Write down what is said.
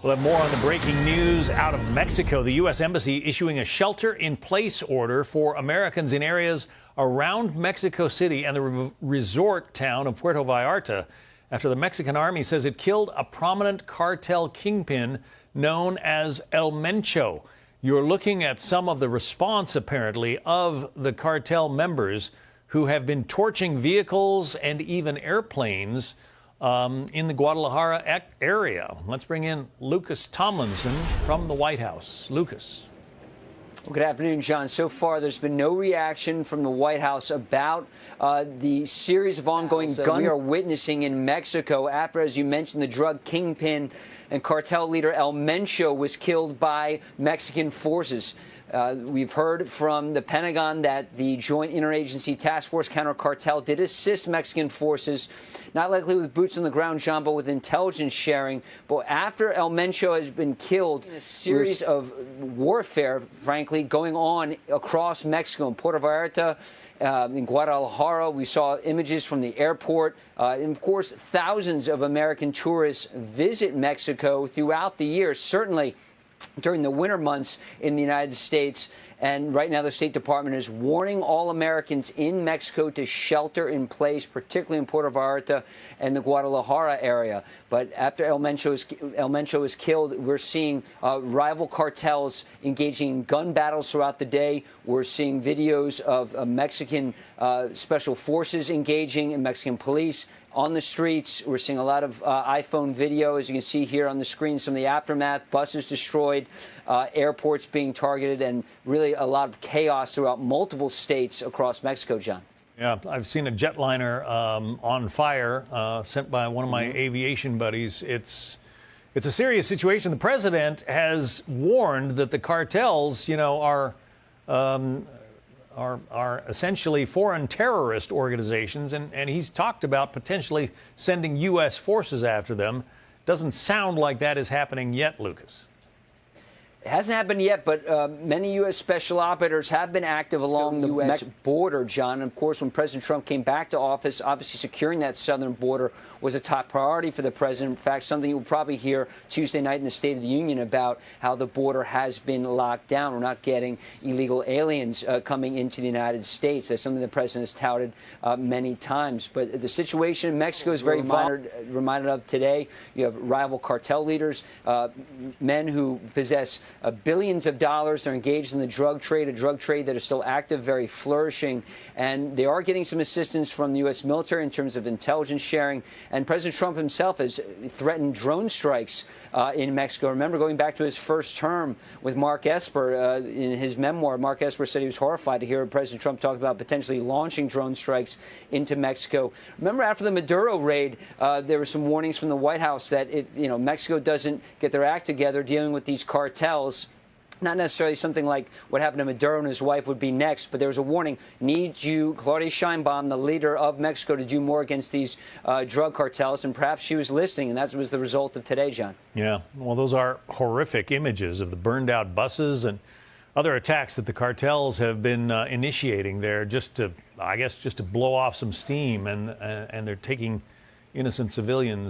We'll have more on the breaking news out of Mexico. The U.S. Embassy issuing a shelter-in-place order for Americans in areas around Mexico City and the resort town of Puerto Vallarta after the Mexican army says it killed a prominent cartel kingpin known as El Mencho. You're looking at some of the response, apparently, of the cartel members who have been torching vehicles and even airplanes in the Guadalajara area. Let's bring in Lucas Tomlinson from the White House. Lucas. Well, good afternoon, John. So far, there's been no reaction from the White House about the series of ongoing gun we are witnessing in Mexico after, as you mentioned, the drug kingpin and cartel leader El Mencho was killed by Mexican forces. We've heard from the Pentagon that the Joint Interagency Task Force Counter Cartel did assist Mexican forces, not likely with boots on the ground, John, but with intelligence sharing. But after El Mencho has been killed, a series of warfare, frankly, going on across Mexico. In Puerto Vallarta, in Guadalajara, we saw images from the airport. And, of course, thousands of American tourists visit Mexico throughout the year, certainly during the winter months in the United States. And right now, the State Department is warning all Americans in Mexico to shelter in place, particularly in Puerto Vallarta and the Guadalajara area. But after El Mencho is killed, we're seeing rival cartels engaging in gun battles throughout the day. We're seeing videos of Mexican special forces engaging in Mexican police on the streets. We're seeing a lot of iPhone video, as you can see here on the screen, some of the aftermath, buses destroyed, airports being targeted, and really a lot of chaos throughout multiple states across Mexico, John. Yeah, I've seen a jetliner on fire sent by one of my aviation buddies. It's a serious situation. The president has warned that the cartels, are essentially foreign terrorist organizations, and he's talked about potentially sending U.S. forces after them. Doesn't sound like that is happening yet, Lucas. It hasn't happened yet, but many U.S. special operators have been active along the U.S. border, John. And of course, when President Trump came back to office, obviously securing that southern border was a top priority for the president. In fact, something you'll probably hear Tuesday night in the State of the Union about how the border has been locked down. We're not getting illegal aliens coming into the United States. That's something the president has touted many times. But the situation in Mexico is very reminded of today. You have rival cartel leaders, men who possess billions of dollars. They're engaged in the drug trade, a drug trade that is still active, very flourishing. And they are getting some assistance from the U.S. military in terms of intelligence sharing. And President Trump himself has threatened drone strikes in Mexico. Remember, going back to his first term with Mark Esper, in his memoir, Mark Esper said he was horrified to hear President Trump talk about potentially launching drone strikes into Mexico. Remember, after the Maduro raid, there were some warnings from the White House that if Mexico doesn't get their act together dealing with these cartels, not necessarily something like what happened to Maduro and his wife would be next, but there was a warning. Need you, Claudia Sheinbaum, the leader of Mexico, to do more against these drug cartels, and perhaps she was listening, and that was the result of today, John. Yeah, well, those are horrific images of the burned-out buses and other attacks that the cartels have been initiating there just to blow off some steam, and they're taking innocent civilians